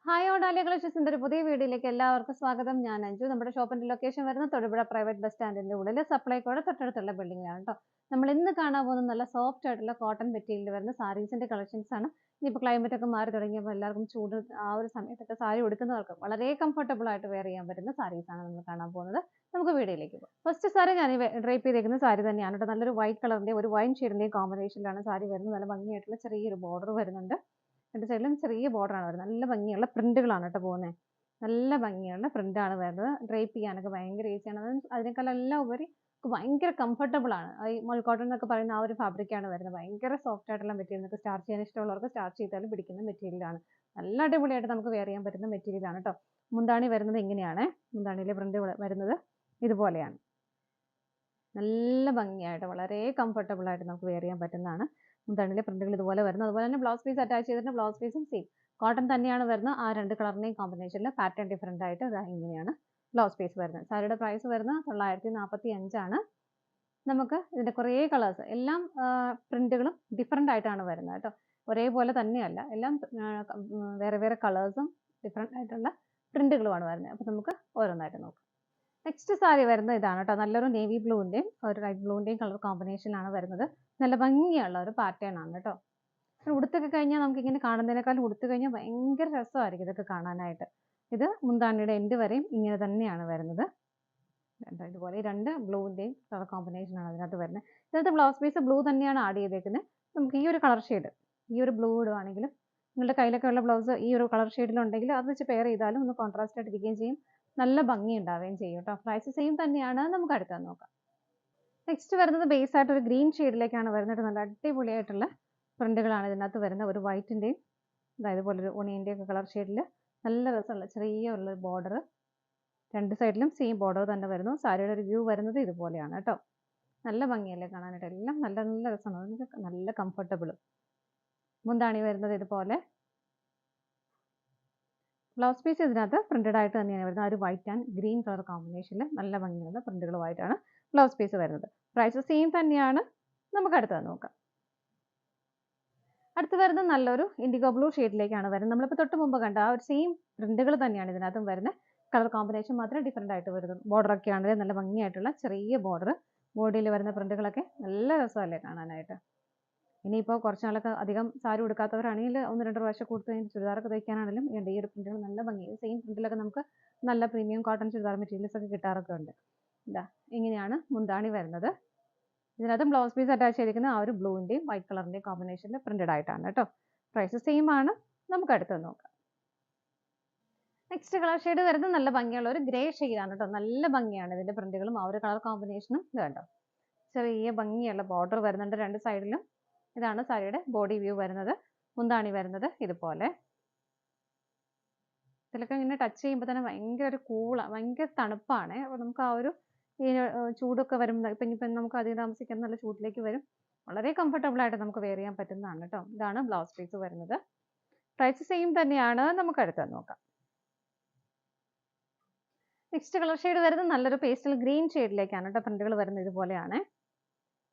Hi ഓഡാലിയ കളക്ഷൻസിന്റെ ഒരു പുതിയ വീഡിയോയിലേക്ക് എല്ലാവർക്കും സ്വാഗതം. ഞാൻ അഞ്ജു. നമ്മുടെ ഷോപ്പിന്റെ ലൊക്കേഷൻ വരുന്നത് തൊടുപുഴ പ്രൈവറ്റ് ബസ് സ്റ്റാൻഡിന്റെ ഉള്ളിൽ സപ്ലൈകോടെ തൊട്ടടുത്തുള്ള ബിൽഡിംഗിലാണ് കേട്ടോ. നമ്മൾ ഇന്ന് കാണാൻ പോകുന്ന നല്ല സോഫ്റ്റ് ആയിട്ടുള്ള കോട്ടൺ മെറ്റീരിയൽ വരുന്ന സാരീസിന്റെ കളക്ഷൻസ് ആണ്. ഇനിയിപ്പോൾ ക്ലൈമറ്റ് ഒക്കെ മാറി തുടങ്ങിയപ്പോൾ എല്ലാവർക്കും ചൂട് ആ ഒരു സമയത്തൊക്കെ സാരി ഉടുക്കുന്നവർക്ക് വളരെ കംഫർട്ടബിൾ ആയിട്ട് വെയർ ചെയ്യാൻ പറ്റുന്ന സാരീസ് ആണ് നമ്മൾ കാണാൻ പോകുന്നത്. നമുക്ക് വീഡിയോയിലേക്ക് പോകാം. ഫസ്റ്റ് സാരി ഞാൻ ഡ്രൈപ്പ് ചെയ്തേക്കുന്ന സാരി തന്നെയാണ് കേട്ടോ. നല്ലൊരു വൈറ്റ് കളറിന്റെ ഒരു വൈൻ ഷെയ്ഡിന്റെയും കോമ്പിനേഷനിലാണ് സാരി വരുന്നത്. നല്ല ഭംഗിയായിട്ടുള്ള ചെറിയൊരു ബോർഡർ വരുന്നുണ്ട്. രണ്ട് സൈഡിലും ചെറിയ ബോർഡറാണ് വരുന്നത്. നല്ല ഭംഗിയുള്ള പ്രിന്റുകളാണ് കേട്ടോ പോകുന്നത്. നല്ല ഭംഗിയുള്ള പ്രിന്റാണ് വരുന്നത്. ഡ്രൈപ്പ് ചെയ്യാനൊക്കെ ഭയങ്കര ഈസിയാണ്. അതിനേക്കാളെല്ലാം ഉപരി ഭയങ്കര കംഫർട്ടബിൾ ആണ്. ഈ മൾക്കോട്ടൺ എന്നൊക്കെ പറയുന്ന ആ ഒരു ഫാബ്രിക്കാണ് വരുന്നത്. ഭയങ്കര സോഫ്റ്റ് ആയിട്ടുള്ള മെറ്റീരിയൽ. നമുക്ക് സ്റ്റാർച്ച് ചെയ്യാൻ ഇഷ്ടമുള്ളവർക്ക് സ്റ്റാർച്ച് ചെയ്താലും പിടിക്കുന്ന മെറ്റീരിയലാണ്. നല്ല അടിപൊളിയായിട്ട് നമുക്ക് വെയർ ചെയ്യാൻ പറ്റുന്ന മെറ്റീരിയലാണ് കേട്ടോ. മുന്താണി വരുന്നത് ഇങ്ങനെയാണ്. മുന്താണിയിലെ പ്രിന്റ് വരുന്നത് ഇതുപോലെയാണ്. നല്ല ഭംഗിയായിട്ട് വളരെ കംഫർട്ടബിൾ ആയിട്ട് നമുക്ക് വെയർ ചെയ്യാൻ പറ്റുന്നതാണ്. മുന്താണിയിലെ പ്രിന്റുകൾ ഇതുപോലെ വരുന്നു. അതുപോലെ തന്നെ ബ്ലൗസ് പീസ് അറ്റാച്ച് ചെയ്തിട്ട് ബ്ലൗസ് പീസും സെയിം കോട്ടൺ തന്നെയാണ് വരുന്നത്. ആ രണ്ട് കളറിനെയും കോമ്പിനേഷനിൽ പാറ്റേൺ ഡിഫറെന്റ് ആയിട്ട് ഇങ്ങനെയാണ് ബ്ലൗസ് പീസ് വരുന്നത്. സാരിയുടെ പ്രൈസ് വരുന്നത് 945 ആണ്. നമുക്ക് ഇതിന്റെ കുറേ കളേഴ്സ് എല്ലാം പ്രിന്റുകളും ഡിഫറെന്റ് ആയിട്ടാണ് വരുന്നത് കേട്ടോ. ഒരേപോലെ തന്നെയല്ല, എല്ലാം വേറെ വേറെ കളേഴ്സും ഡിഫറെന്റ് ആയിട്ടുള്ള പ്രിന്റുകളുമാണ് വരുന്നത്. അപ്പോൾ നമുക്ക് ഓരോന്നായിട്ട് നോക്കാം. നെക്സ്റ്റ് സാരി വരുന്നത് ഇതാണ് കേട്ടോ. നല്ലൊരു നേവി ബ്ലൂവിന്റെയും ഒരു ലൈറ്റ് ബ്ലൂവിന്റെയും കളർ കോമ്പിനേഷനാണ് വരുന്നത്. നല്ല ഭംഗിയുള്ള ഒരു പാറ്റേൺ ആണ് കേട്ടോ. ഉടുത്തൊക്കെ കഴിഞ്ഞാൽ നമുക്ക് ഇങ്ങനെ കാണുന്നതിനേക്കാളും ഉടുത്തു കഴിഞ്ഞാൽ ഭയങ്കര രസമായിരിക്കും ഇതൊക്കെ കാണാനായിട്ട്. ഇത് മുന്താണിയുടെ എൻഡ് വരെയും ഇങ്ങനെ തന്നെയാണ് വരുന്നത്. ഇതുപോലെ രണ്ട് ബ്ലൂവിന്റെയും കളർ കോമ്പിനേഷനാണ് അതിനകത്ത് വരുന്നത്. ഇതിനകത്ത് ബ്ലൗസ് പീസ് ബ്ലൂ തന്നെയാണ് ആഡ് ചെയ്തേക്കുന്നത്. നമുക്ക് ഈ ഒരു കളർ ഷെയ്ഡ്, ഈ ഒരു ബ്ലൂ ഇടുവാണെങ്കിലും നിങ്ങളുടെ കയ്യിലൊക്കെ ഉള്ള ബ്ലൗസ് ഈ ഒരു കളർ ഷെയ്ഡിലുണ്ടെങ്കിൽ അത് വെച്ച് പെയർ ചെയ്താലും ഒന്ന് കോൺട്രാസ്റ്റ് ആയിട്ട് ഇരിക്കുകയും ചെയ്യും, നല്ല ഭംഗി ഉണ്ടാവുകയും ചെയ്യും കേട്ടോ. പ്രൈസ് സെയിം തന്നെയാണ്. നമുക്ക് അടുത്ത് നോക്കാം. നെക്സ്റ്റ് വരുന്നത് ബേസ് ആയിട്ട് ഒരു ഗ്രീൻ ഷെയ്ഡിലേക്കാണ് വരുന്നത്. നല്ല അടിപൊളിയായിട്ടുള്ള പ്രിന്റുകളാണ് ഇതിനകത്ത് വരുന്നത്. ഒരു വൈറ്റിന്റെയും അതായത് പോലെ ഒരു ഒണിയന്റെയും ഒക്കെ കളർ ഷെയ്ഡിൽ നല്ല രസമുള്ള ചെറിയ ഉള്ള ബോർഡർ, രണ്ട് സൈഡിലും സെയിം ബോർഡർ തന്നെ വരുന്നു. സാരിയുടെ ഒരു വ്യൂ വരുന്നത് ഇതുപോലെയാണ് കേട്ടോ. നല്ല ഭംഗിയല്ലേ കാണാനായിട്ട്. എല്ലാം നല്ല നല്ല രസമാണ്, നല്ല കംഫർട്ടബിളും. മുന്താണി വരുന്നത് ഇതുപോലെ. ബ്ലൗസ് പീസ് ഇതിനകത്ത് പ്രിന്റഡ് ആയിട്ട് തന്നെയാണ് വരുന്നത്. ആ ഒരു വൈറ്റ് ആൻഡ് ഗ്രീൻ കളർ കോമ്പിനേഷനിൽ നല്ല ഭംഗിയുള്ള പ്രിന്റുകളുമായിട്ടാണ് ബ്ലൗസ് പീസ് വരുന്നത്. പ്രൈസ് സെയിം തന്നെയാണ്. നമുക്ക് അടുത്തത് നോക്കാം. അടുത്ത് വരുന്നത് നല്ലൊരു ഇൻഡിഗോ ബ്ലൂ ഷെയ്ഡിലേക്കാണ് വരുന്നത്. നമ്മളിപ്പോൾ തൊട്ട് മുമ്പ് കണ്ട ആ ഒരു സെയിം പ്രിന്റുകൾ തന്നെയാണ് ഇതിനകത്തും വരുന്നത്. കളർ കോമ്പിനേഷൻ മാത്രമേ ഡിഫറെന്റ് ആയിട്ട് വരുന്നു. ബോർഡർ ഒക്കെ ആണെങ്കിൽ നല്ല ഭംഗിയായിട്ടുള്ള ചെറിയ ബോർഡർ, ബോഡിയിൽ വരുന്ന പ്രിന്റുകളൊക്കെ നല്ല രസമല്ലേ കാണാനായിട്ട്. ഇനിയിപ്പോൾ കുറച്ച് നാളൊക്കെ അധികം സാരി ഉടുക്കാത്തവരാണെങ്കിൽ 1-2 പ്രാവശ്യം കൊടുത്തു കഴിഞ്ഞ് ചുരിദാറൊക്കെ തയ്ക്കാനാണെങ്കിലും ഈ ഒരു പ്രിന്റുകൾ നല്ല ഭംഗി. സെയിം പ്രിന്റിലൊക്കെ നമുക്ക് നല്ല പ്രീമിയം കോട്ടൺ ചുരിദാർ മെറ്റീരിയൽസ് ഒക്കെ കിട്ടാറൊക്കെ ഉണ്ട്. ഇതാ ഇങ്ങനെയാണ് മുന്താണി വരുന്നത്. ഇതിനകത്ത് ബ്ലൗസ് പീസ് അറ്റാച്ച് ചെയ്തിരിക്കുന്ന ആ ഒരു ബ്ലൂവിന്റെയും വൈറ്റ് കളറിന്റെയും കോമ്പിനേഷനിൽ പ്രിന്റഡ് ആയിട്ടാണ് കേട്ടോ. പ്രൈസ് സെയിം ആണ്. നമുക്ക് അടുത്ത് നോക്കാം. നെക്സ്റ്റ് കളർ ഷെയ്ഡ് വരുന്നത് നല്ല ഭംഗിയുള്ള ഒരു ഗ്രേ ഷെയ്ഡാണ് കേട്ടോ. നല്ല ഭംഗിയാണ് ഇതിന്റെ പ്രിന്റുകളും ആ ഒരു കളർ കോമ്പിനേഷനും. ഇത് കണ്ടോ, ചെറിയ ഭംഗിയുള്ള ബോർഡർ വരുന്നുണ്ട് രണ്ട് സൈഡിലും. ഇതാണ് സാരിയുടെ ബോഡി വ്യൂ വരുന്നത്. മുന്താണി വരുന്നത് ഇതുപോലെ. ഇതിലൊക്കെ ഇങ്ങനെ ടച്ച് ചെയ്യുമ്പോൾ തന്നെ ഭയങ്കര ഒരു ഭയങ്കര തണുപ്പാണ്. അപ്പോൾ നമുക്ക് ആ ഒരു ഈ ചൂടൊക്കെ വരുമ്പോൾ ഇപ്പം നമുക്ക് അധികം താമസിക്കാൻ നല്ല ചൂട്ടിലേക്ക് വരും. വളരെ കംഫർട്ടബിൾ ആയിട്ട് നമുക്ക് വെയർ ചെയ്യാൻ പറ്റുന്നതാണ് കേട്ടോ. ഇതാണ് ബ്ലൗസ് പീസ് വരുന്നത്. പ്രൈസ് സെയിം തന്നെയാണ്. നമുക്ക് അടുത്ത് നോക്കാം. നെക്സ്റ്റ് കളർ ഷെയ്ഡ് വരുന്നത് നല്ലൊരു പേസ്റ്റൽ ഗ്രീൻ ഷെയ്ഡിലേക്കാണ് കേട്ടോ. പ്രിന്റുകൾ വരുന്നത് ഇതുപോലെയാണ്.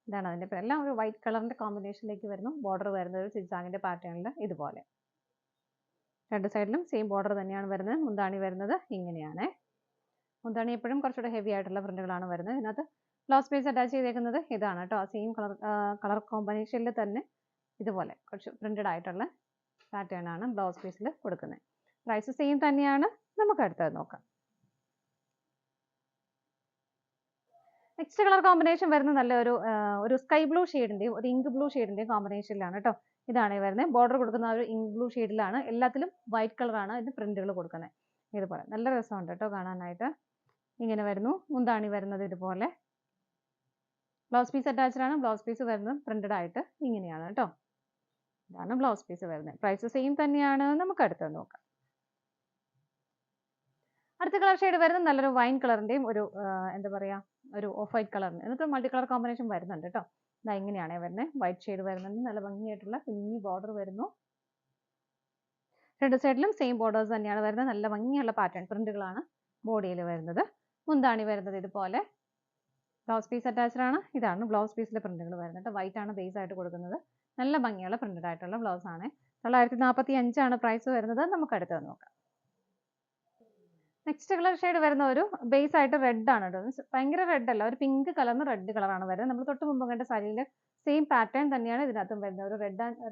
ഇതാണ് അതിന്റെ എല്ലാം ഒരു വൈറ്റ് കളറിന്റെ കോമ്പിനേഷനിലേക്ക് വരുന്നു. ബോർഡർ വരുന്നത് ഒരു സിഗ്സാഗിന്റെ പാറ്റേണിൽ ഇതുപോലെ. രണ്ട് സൈഡിലും സെയിം ബോർഡർ തന്നെയാണ് വരുന്നത്. മുന്താണി വരുന്നത് ഇങ്ങനെയാണ്. മുന്താണി എപ്പോഴും കുറച്ചുകൂടെ ഹെവി ആയിട്ടുള്ള പ്രിന്റുകളാണ് വരുന്നത്. ഇതിനകത്ത് ബ്ലൗസ് പീസ് അറ്റാച്ച് ചെയ്തേക്കുന്നത് ഇതാണ് കേട്ടോ. സെയിം കളർ കോമ്പിനേഷനിൽ തന്നെ ഇതുപോലെ കുറച്ച് പ്രിന്റഡ് ആയിട്ടുള്ള പാറ്റേൺ ആണ് ബ്ലൗസ് പീസിൽ കൊടുക്കുന്നത്. പ്രൈസ് സെയിം തന്നെയാണ്. നമുക്ക് അടുത്തത് നോക്കാം. നെക്സ്റ്റ് കളർ കോമ്പിനേഷൻ വരുന്നത് നല്ല ഒരു സ്കൈ ബ്ലൂ ഷെയ്ഡിന്റെയും ഒരു ഇങ്ക് ബ്ലൂ ഷെയ്ഡിന്റെയും കോമ്പിനേഷനിലാണ് കേട്ടോ. ഇതാണ് വരുന്നത്. ബോർഡർ കൊടുക്കുന്ന ഒരു ഇങ്ക് ബ്ലൂ ഷെയ്ഡിലാണ്. എല്ലാത്തിലും വൈറ്റ് കളറാണ് ഇതിന്റെ പ്രിന്റുകൾ കൊടുക്കുന്നത്. ഇതുപോലെ നല്ല രസമുണ്ട് കേട്ടോ കാണാനായിട്ട്. ഇങ്ങനെ വരുന്നു. മുന്താണി വരുന്നത് ഇതുപോലെ. ബ്ലൗസ് പീസ് അറ്റാച്ച്ഡ് ആണ്. ബ്ലൗസ് പീസ് വരുന്നത് പ്രിന്റഡ് ആയിട്ട് ഇങ്ങനെയാണ് കേട്ടോ. ഇതാണ് ബ്ലൗസ് പീസ് വരുന്നത്. പ്രൈസ് സെയിം തന്നെയാണ്. നമുക്ക് അടുത്തത് നോക്കാം. അടുത്ത കളർ ഷെയ്ഡ് വരുന്നത് നല്ലൊരു വൈൻ കളറിന്റെയും ഒരു എന്താ പറയാ ഒരു ഓഫ് വൈറ്റ് കളറിന് എന്നിട്ട് മൾട്ടി കളർ കോമ്പിനേഷൻ വരുന്നുണ്ട് കേട്ടോ. ഇതാ ഇങ്ങനെയാണ് വരുന്നത്. വൈറ്റ് ഷെയ്ഡ് വരുന്നുണ്ട്. നല്ല ഭംഗിയായിട്ടുള്ള കുഞ്ഞി ബോർഡർ വരുന്നു. രണ്ട് സൈഡിലും സെയിം ബോർഡേഴ്സ് തന്നെയാണ് വരുന്നത്. നല്ല ഭംഗിയുള്ള പാറ്റേൺ പ്രിന്റുകളാണ് ബോഡിയിൽ വരുന്നത്. മുന്താണി വരുന്നത് ഇതുപോലെ. ബ്ലൗസ് പീസ് അറ്റാച്ച്ഡ് ആണ്. ഇതാണ് ബ്ലൗസ് പീസിലെ പ്രിന്റുകൾ വരുന്നത്. വൈറ്റ് ആണ് ബേസ് ആയിട്ട് കൊടുക്കുന്നത്. നല്ല ഭംഗിയുള്ള പ്രിന്റഡ് ആയിട്ടുള്ള ബ്ലൗസ് ആണ്. 945 ആണ് പ്രൈസ് വരുന്നത്. നമുക്ക് അടുത്തത് നോക്കാം. നെക്സ്റ്റ് കളർ ഷെയ്ഡ് വരുന്ന ഒരു ബേസ് ആയിട്ട് റെഡ് ആണ് കേട്ടോ. ഭയങ്കര റെഡ് അല്ല, ഒരു പിങ്ക് കലർന്ന റെഡ് കളറാണ് വരുന്നത്. നമ്മൾ തൊട്ട് മുമ്പ് കണ്ട സാരിയിലെ സെയിം പാറ്റേൺ തന്നെയാണ് ഇതിനകത്തും വരുന്നത്. ഒരു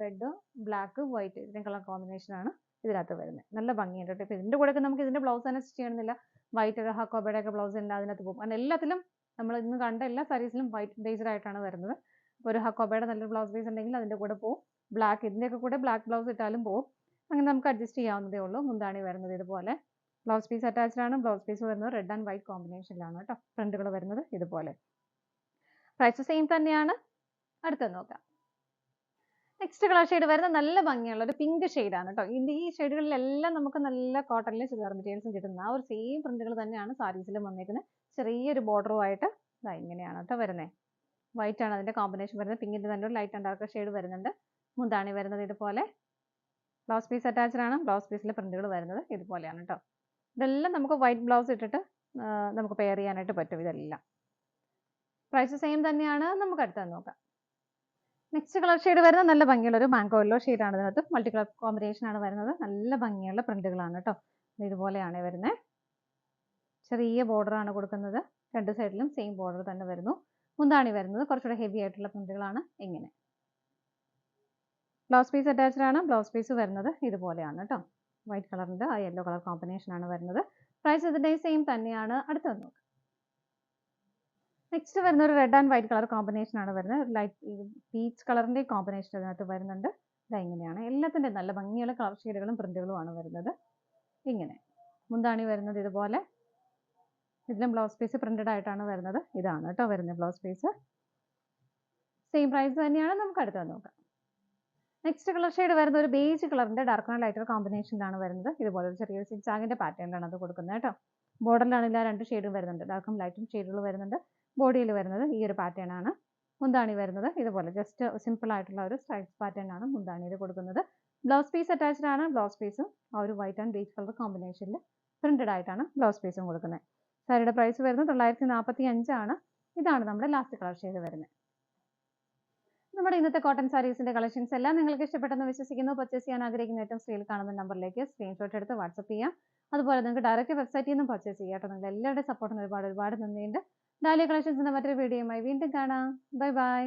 റെഡ് ബ്ലാക്ക് വൈറ്റ് ഇതിന്റെ കളർ കോമ്പിനേഷൻ ആണ് ഇതിനകത്ത് വരുന്നത്. നല്ല ഭംഗിയുണ്ട് കേട്ടോ. ഇപ്പൊ ഇതിന്റെ കൂടെ നമുക്ക് ഇതിന്റെ ബ്ലൗസ് തന്നെ സ്റ്റിച്ച് ചെയ്യണമെന്നില്ല. വൈറ്റ് ഹക്കോബയുടെ ഒക്കെ ബ്ലൗസ് എല്ലാം അതിനകത്ത് പോകും. അങ്ങനെ എല്ലാത്തിലും നമ്മൾ ഇന്ന് കണ്ട എല്ലാ സാരീസിലും വൈറ്റ് ബേസ്ഡ് ആയിട്ടാണ് വരുന്നത്. അപ്പോൾ ഒരു ഹക്കോബയുടെ നല്ലൊരു ബ്ലൗസ് ബേസ് ഉണ്ടെങ്കിൽ അതിന്റെ കൂടെ പോകും. ബ്ലാക്ക് ഇതിന്റെയൊക്കെ കൂടെ ബ്ലാക്ക് ബ്ലൗസ് ഇട്ടാലും പോകും. അങ്ങനെ നമുക്ക് അഡ്ജസ്റ്റ് ചെയ്യാവുന്നതേ ഉള്ളൂ. മുന്താണി വരുന്നത് ഇതുപോലെ. ബ്ലൗസ് പീസ് അറ്റാച്ച്ഡ് ആണ്. ബ്ലൗസ് പീസ് വരുന്നത് റെഡ് ആൻഡ് വൈറ്റ് കോമ്പിനേഷനിലാണ് കേട്ടോ. ഫ്രണ്ടുകൾ വരുന്നത് ഇതുപോലെ. പ്രൈസ് സെയിം തന്നെയാണ്. അടുത്തത് നോക്കാം. നെക്സ്റ്റ് കളർ ഷെയ്ഡ് വരുന്നത് നല്ല ഭംഗിയുള്ള ഒരു പിങ്ക് ആണ് കേട്ടോ. ഈ ഷെയ്ഡുകളിലെല്ലാം നമുക്ക് നല്ല കോട്ടണിലെ ചുരിദാർ മെറ്റീരിയൽസും കിട്ടുന്ന ആ ഒരു സെയിം പ്രിന്റുകൾ തന്നെയാണ് സാരീസിലും വന്നേക്കുന്നത്. ചെറിയൊരു ബോർഡറുമായിട്ട് ഇങ്ങനെയാണ് കേട്ടോ വരുന്നത്. വൈറ്റ് ആണ് അതിന്റെ കോമ്പിനേഷൻ വരുന്നത്. പിങ്കിന്റെ തന്നെ ഒരു ലൈറ്റ് ആൻഡ് ഡാർക്ക് ഷെയ്ഡ് വരുന്നുണ്ട്. മുന്താണി വരുന്നത് ഇതുപോലെ. ബ്ലൗസ് പീസ് അറ്റാച്ച്ഡ് ആണ്. ബ്ലൗസ് പീസിലെ പ്രിന്റുകൾ വരുന്നത് ഇതുപോലെയാണ് കേട്ടോ. ഇതെല്ലാം നമുക്ക് വൈറ്റ് ബ്ലൗസ് ഇട്ടിട്ട് നമുക്ക് പെയർ ചെയ്യാനായിട്ട് പറ്റും ഇതെല്ലാം. പ്രൈസ് സെയിം തന്നെയാണ്. നമുക്ക് അടുത്തത് നോക്കാം. നെക്സ്റ്റ് കളർ ഷെയ്ഡ് വരുന്നത് നല്ല ഭംഗിയുള്ള ഒരു മാംഗോ യെല്ലോ ഷെയ്ഡ് ആണ്. ഇതിനകത്ത് മൾട്ടി കളർ കോമ്പിനേഷൻ ആണ് വരുന്നത്. നല്ല ഭംഗിയുള്ള പ്രിന്റുകളാണ് കേട്ടോ. ഇതുപോലെയാണ് വരുന്നത്. ചെറിയ ബോർഡർ ആണ് കൊടുക്കുന്നത്. രണ്ട് സൈഡിലും സെയിം ബോർഡർ തന്നെ വരുന്നു. മുന്താണി വരുന്നത് കുറച്ചുകൂടെ ഹെവി ആയിട്ടുള്ള പ്രിന്റുകളാണ് ഇങ്ങനെ. ബ്ലൗസ് പീസ് അറ്റാച്ച്ഡ് ആണ്. ബ്ലൗസ് പീസ് വരുന്നത് ഇതുപോലെയാണ് കേട്ടോ. വൈറ്റ് കളറിന്റെ ആ യെല്ലോ കളർ കോമ്പിനേഷൻ ആണ് വരുന്നത്. പ്രൈസ് ഇതിന്റെ സെയിം തന്നെയാണ്. അടുത്തത് നോക്കാം. നെക്സ്റ്റ് വരുന്ന ഒരു red and white colour combination ആണ് വരുന്നത്. ലൈറ്റ് പീച്ച് കളറിന്റെ കോമ്പിനേഷൻ അതിനകത്ത് വരുന്നുണ്ട്. ഇങ്ങനെയാണ്. എല്ലാത്തിന്റെ നല്ല ഭംഗിയുള്ള കളർ ഷെയ്ഡുകളും പ്രിന്റുകളും ആണ് വരുന്നത്. ഇങ്ങനെ മുന്താണി വരുന്നത് ഇതുപോലെ. ഇതിലും ബ്ലൗസ് പീസ് പ്രിന്റഡ് ആയിട്ടാണ് വരുന്നത്. ഇതാണ് കേട്ടോ വരുന്നത് ബ്ലൗസ് പീസ്. സെയിം പ്രൈസ് തന്നെയാണ്. നമുക്ക് അടുത്തത് നോക്കാം. നെക്സ്റ്റ് കളർ ഷെയ്ഡ് വരുന്ന ഒരു ബേജ് കളറിന്റെ ഡാർക്ക് ആൻഡ് ലൈറ്റർ കോമ്പിനേഷനിലാണ് വരുന്നത്. ഇതുപോലെ ഒരു ചെറിയ സിഗ്സാഗിന്റെ പാറ്റേണിലാണ് അത് കൊടുക്കുന്നത് കേട്ടോ. ബോർഡറിലാണ് എല്ലാ രണ്ട് ഷെയ്ഡും വരുന്നുണ്ട്. ഡാർക്കും ലൈറ്റും ഷെയ്ഡുകൾ വരുന്നുണ്ട്. ബോഡിയിൽ വരുന്നത് ഈ ഒരു പാറ്റേൺ ആണ്. മുന്താണി വരുന്നത് ഇതുപോലെ ജസ്റ്റ് സിമ്പിൾ ആയിട്ടുള്ള ഒരു സ്ട്രൈപ്സ് പാറ്റേൺ ആണ് മുന്താണിയിൽ കൊടുക്കുന്നത്. ബ്ലൗസ് പീസ് അറ്റാച്ച്ഡ് ആണ്. ബ്ലൗസ് പീസും ആ ഒരു വൈറ്റ് ആൻഡ് ബേജ് കളർ കോമ്പിനേഷനിൽ പ്രിന്റഡ് ആയിട്ടാണ് ബ്ലൗസ് പീസും കൊടുക്കുന്നത്. സാരിയുടെ പ്രൈസ് വരുന്നത് 945 ആണ്. ഇതാണ് നമ്മുടെ ലാസ്റ്റ് കളർ ഷെയ്ഡ് വരുന്നത്. നമ്മുടെ ഇന്നത്തെ കോട്ടൺ സാരീസിന്റെ കളക്ഷൻസ് എല്ലാം നിങ്ങൾക്ക് ഇഷ്ടപ്പെട്ടെന്ന് വിശ്വസിക്കുന്നു. പർച്ചേസ് ചെയ്യാൻ ആഗ്രഹിക്കുന്ന ഏറ്റവും സ്ക്രീനിൽ കാണുന്ന നമ്പറിലേക്ക് സ്ക്രീൻഷോട്ട് എടുത്ത് വാട്സപ്പ് ചെയ്യാം. അതുപോലെ നിങ്ങൾക്ക് ഡയറക്റ്റ് വെബ്സൈറ്റിൽ നിന്നും പർച്ചേസ് ചെയ്യാം കേട്ടോ. നിങ്ങൾ എല്ലാവരുടെ സപ്പോർട്ടിന് ഒരുപാട് നന്ദിയുണ്ട്. ഡാലിയ കളക്ഷൻസിന്റെ മറ്റൊരു വീഡിയോയുമായി വീണ്ടും കാണാം. Bye bye.